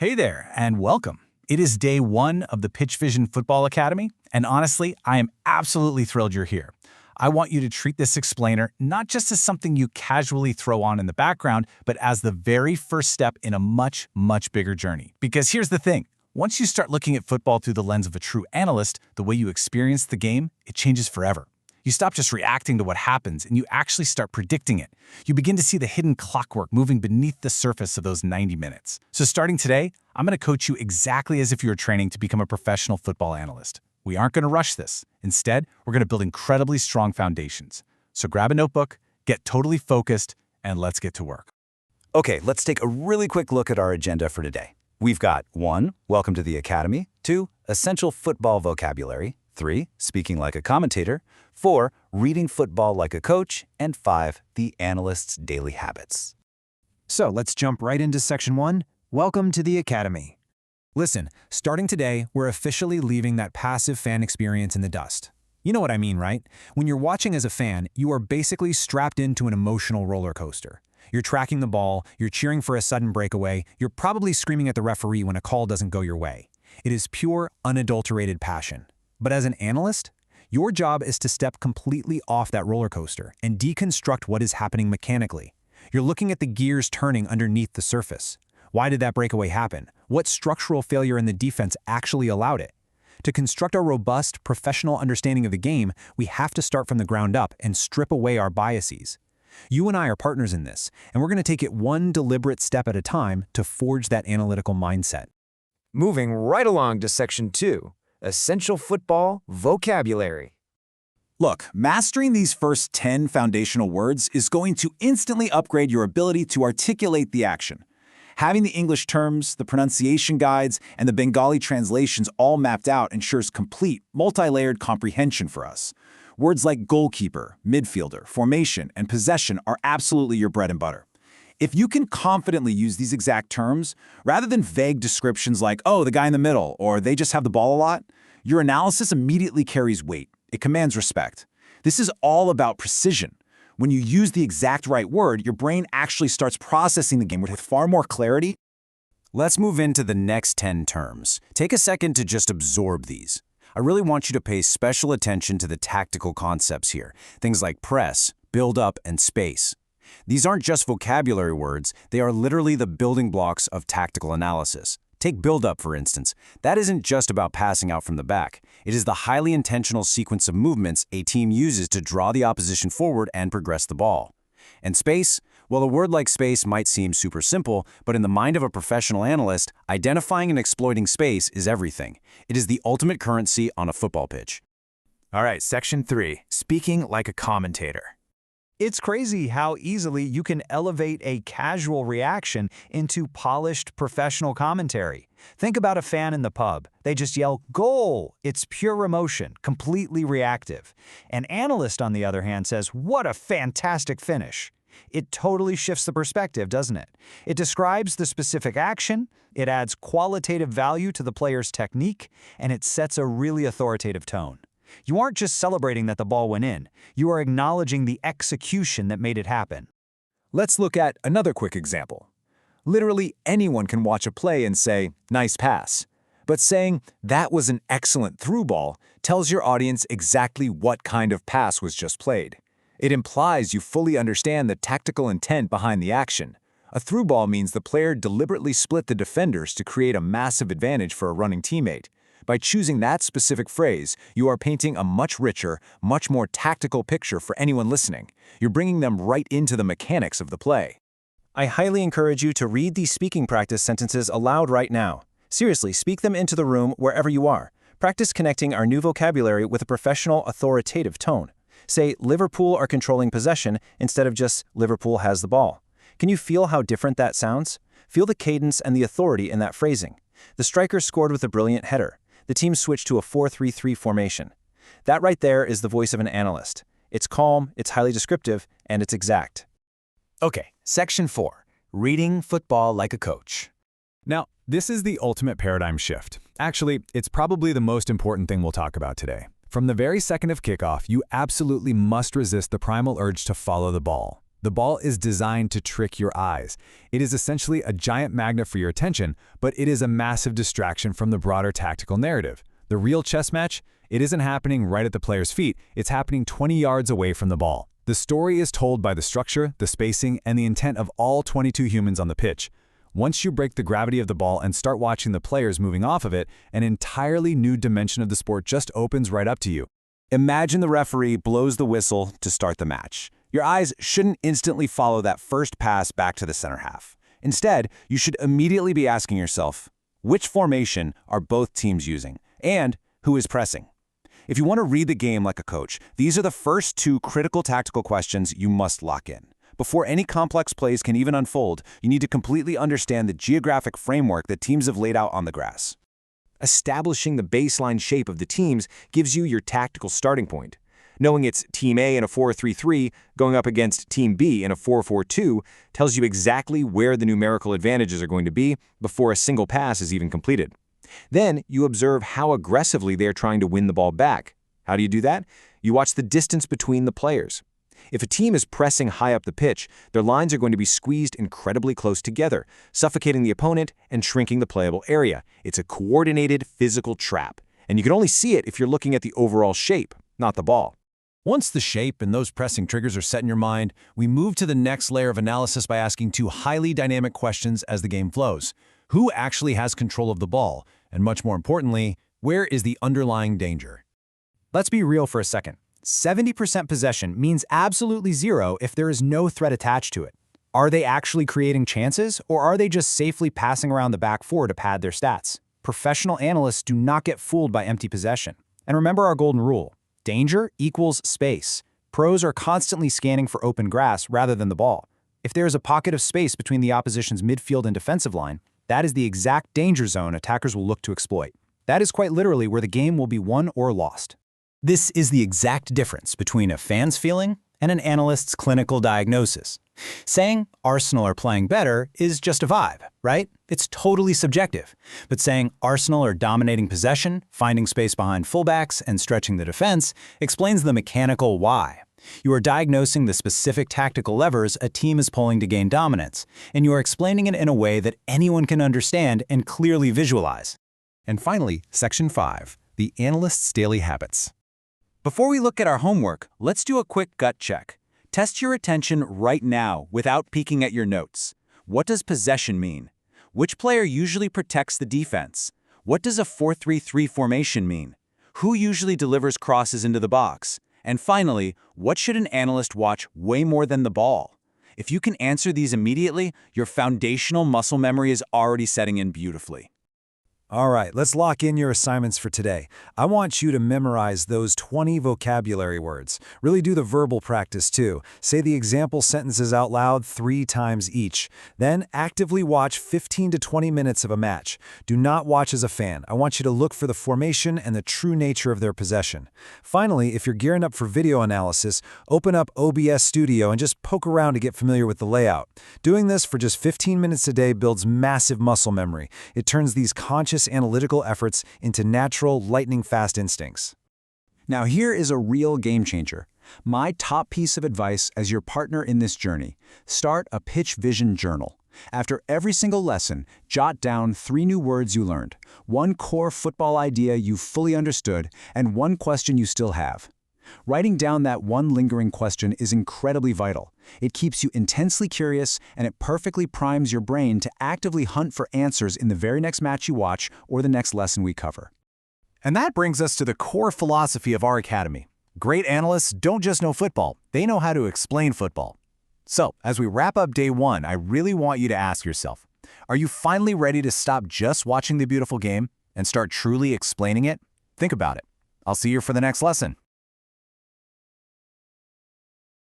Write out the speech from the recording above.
Hey there, and welcome. It is day one of the Pitch Vision Football Academy, and honestly, I am absolutely thrilled you're here. I want you to treat this explainer not just as something you casually throw on in the background, but as the very first step in a much, much bigger journey. Because here's the thing. Once you start looking at football through the lens of a true analyst, the way you experience the game, it changes forever. You stop just reacting to what happens, and you actually start predicting it. You begin to see the hidden clockwork moving beneath the surface of those 90 minutes. So starting today, I'm going to coach you exactly as if you were training to become a professional football analyst. We aren't going to rush this. Instead, we're going to build incredibly strong foundations. So grab a notebook, get totally focused, and let's get to work. Okay, let's take a really quick look at our agenda for today. We've got 1. Welcome to the Academy. 2. Essential football vocabulary. 3. Speaking like a commentator. 4. Reading football like a coach. And 5. The analyst's daily habits. So let's jump right into section 1. Welcome to the Academy. Listen, starting today, we're officially leaving that passive fan experience in the dust. You know what I mean, right? When you're watching as a fan, you are basically strapped into an emotional roller coaster. You're tracking the ball, you're cheering for a sudden breakaway, you're probably screaming at the referee when a call doesn't go your way. It is pure, unadulterated passion. But as an analyst, your job is to step completely off that roller coaster and deconstruct what is happening mechanically. You're looking at the gears turning underneath the surface. Why did that breakaway happen? What structural failure in the defense actually allowed it? To construct a robust, professional understanding of the game, we have to start from the ground up and strip away our biases. You and I are partners in this, and we're going to take it one deliberate step at a time to forge that analytical mindset. Moving right along to section 2, essential football vocabulary. Look, mastering these first 10 foundational words is going to instantly upgrade your ability to articulate the action. Having the English terms, the pronunciation guides, and the Bengali translations all mapped out ensures complete, multi-layered comprehension for us. Words like goalkeeper, midfielder, formation, and possession are absolutely your bread and butter. If you can confidently use these exact terms, rather than vague descriptions like, oh, the guy in the middle, or they just have the ball a lot, your analysis immediately carries weight. It commands respect. This is all about precision. When you use the exact right word, your brain actually starts processing the game with far more clarity. Let's move into the next 10 terms. Take a second to just absorb these. I really want you to pay special attention to the tactical concepts here, things like press, build up, and space. These aren't just vocabulary words, they are literally the building blocks of tactical analysis. Take build up, for instance. That isn't just about passing out from the back. It is the highly intentional sequence of movements a team uses to draw the opposition forward and progress the ball. And space? Well, a word like space might seem super simple, but in the mind of a professional analyst, identifying and exploiting space is everything. It is the ultimate currency on a football pitch. All right, section 3, speaking like a commentator. It's crazy how easily you can elevate a casual reaction into polished professional commentary. Think about a fan in the pub. They just yell, "Goal!" It's pure emotion, completely reactive. An analyst, on the other hand, says, "What a fantastic finish." It totally shifts the perspective, doesn't it? It describes the specific action, it adds qualitative value to the player's technique, and it sets a really authoritative tone. You aren't just celebrating that the ball went in, you are acknowledging the execution that made it happen. Let's look at another quick example. Literally anyone can watch a play and say, "Nice pass." But saying, "That was an excellent through ball," tells your audience exactly what kind of pass was just played. It implies you fully understand the tactical intent behind the action. A through ball means the player deliberately split the defenders to create a massive advantage for a running teammate. By choosing that specific phrase, you are painting a much richer, much more tactical picture for anyone listening. You're bringing them right into the mechanics of the play. I highly encourage you to read these speaking practice sentences aloud right now. Seriously, speak them into the room wherever you are. Practice connecting our new vocabulary with a professional, authoritative tone. Say, Liverpool are controlling possession instead of just Liverpool has the ball. Can you feel how different that sounds? Feel the cadence and the authority in that phrasing. The striker scored with a brilliant header. The team switched to a 4-3-3 formation. That right there is the voice of an analyst. It's calm, it's highly descriptive, and it's exact. Okay, section 4, reading football like a coach. Now, this is the ultimate paradigm shift. Actually, it's probably the most important thing we'll talk about today. From the very second of kickoff, you absolutely must resist the primal urge to follow the ball. The ball is designed to trick your eyes. It is essentially a giant magnet for your attention, but it is a massive distraction from the broader tactical narrative. The real chess match? It isn't happening right at the player's feet, it's happening 20 yards away from the ball. The story is told by the structure, the spacing, and the intent of all 22 humans on the pitch. Once you break the gravity of the ball and start watching the players moving off of it, an entirely new dimension of the sport just opens right up to you. Imagine the referee blows the whistle to start the match. Your eyes shouldn't instantly follow that first pass back to the center half. Instead, you should immediately be asking yourself, which formation are both teams using, and who is pressing? If you want to read the game like a coach, these are the first two critical tactical questions you must lock in. Before any complex plays can even unfold, you need to completely understand the geographic framework that teams have laid out on the grass. Establishing the baseline shape of the teams gives you your tactical starting point. Knowing it's Team A in a 4-3-3 going up against Team B in a 4-4-2 tells you exactly where the numerical advantages are going to be before a single pass is even completed. Then you observe how aggressively they are trying to win the ball back. How do you do that? You watch the distance between the players. If a team is pressing high up the pitch, their lines are going to be squeezed incredibly close together, suffocating the opponent and shrinking the playable area. It's a coordinated physical trap, and you can only see it if you're looking at the overall shape, not the ball. Once the shape and those pressing triggers are set in your mind, we move to the next layer of analysis by asking two highly dynamic questions as the game flows. Who actually has control of the ball? And much more importantly, where is the underlying danger? Let's be real for a second. 70% possession means absolutely zero if there is no threat attached to it. Are they actually creating chances, or are they just safely passing around the back four to pad their stats? Professional analysts do not get fooled by empty possession. And remember our golden rule. Danger equals space. Pros are constantly scanning for open grass rather than the ball. If there is a pocket of space between the opposition's midfield and defensive line, that is the exact danger zone attackers will look to exploit. That is quite literally where the game will be won or lost. This is the exact difference between a fan's feeling and an analyst's clinical diagnosis. Saying Arsenal are playing better is just a vibe, right? It's totally subjective. But saying Arsenal are dominating possession, finding space behind fullbacks, and stretching the defense explains the mechanical why. You are diagnosing the specific tactical levers a team is pulling to gain dominance, and you are explaining it in a way that anyone can understand and clearly visualize. And finally, Section 5, the Analyst's Daily Habits. Before we look at our homework, let's do a quick gut check. Test your attention right now without peeking at your notes. What does possession mean? Which player usually protects the defense? What does a 4-3-3 formation mean? Who usually delivers crosses into the box? And finally, what should an analyst watch way more than the ball? If you can answer these immediately, your foundational muscle memory is already setting in beautifully. All right, let's lock in your assignments for today. I want you to memorize those 20 vocabulary words. Really do the verbal practice too. Say the example sentences out loud 3 times each. Then actively watch 15 to 20 minutes of a match. Do not watch as a fan. I want you to look for the formation and the true nature of their possession. Finally, if you're gearing up for video analysis, open up OBS Studio and just poke around to get familiar with the layout. Doing this for just 15 minutes a day builds massive muscle memory. It turns these conscious analytical efforts into natural, lightning-fast instincts. Now here is a real game changer. My top piece of advice as your partner in this journey: start a pitch vision journal. After every single lesson, jot down 3 new words you learned, 1 core football idea you fully understood, and 1 question you still have. Writing down that one lingering question is incredibly vital. It keeps you intensely curious, and it perfectly primes your brain to actively hunt for answers in the very next match you watch or the next lesson we cover. And that brings us to the core philosophy of our academy. Great analysts don't just know football, they know how to explain football. So, as we wrap up day 1, I really want you to ask yourself, are you finally ready to stop just watching the beautiful game and start truly explaining it? Think about it. I'll see you for the next lesson.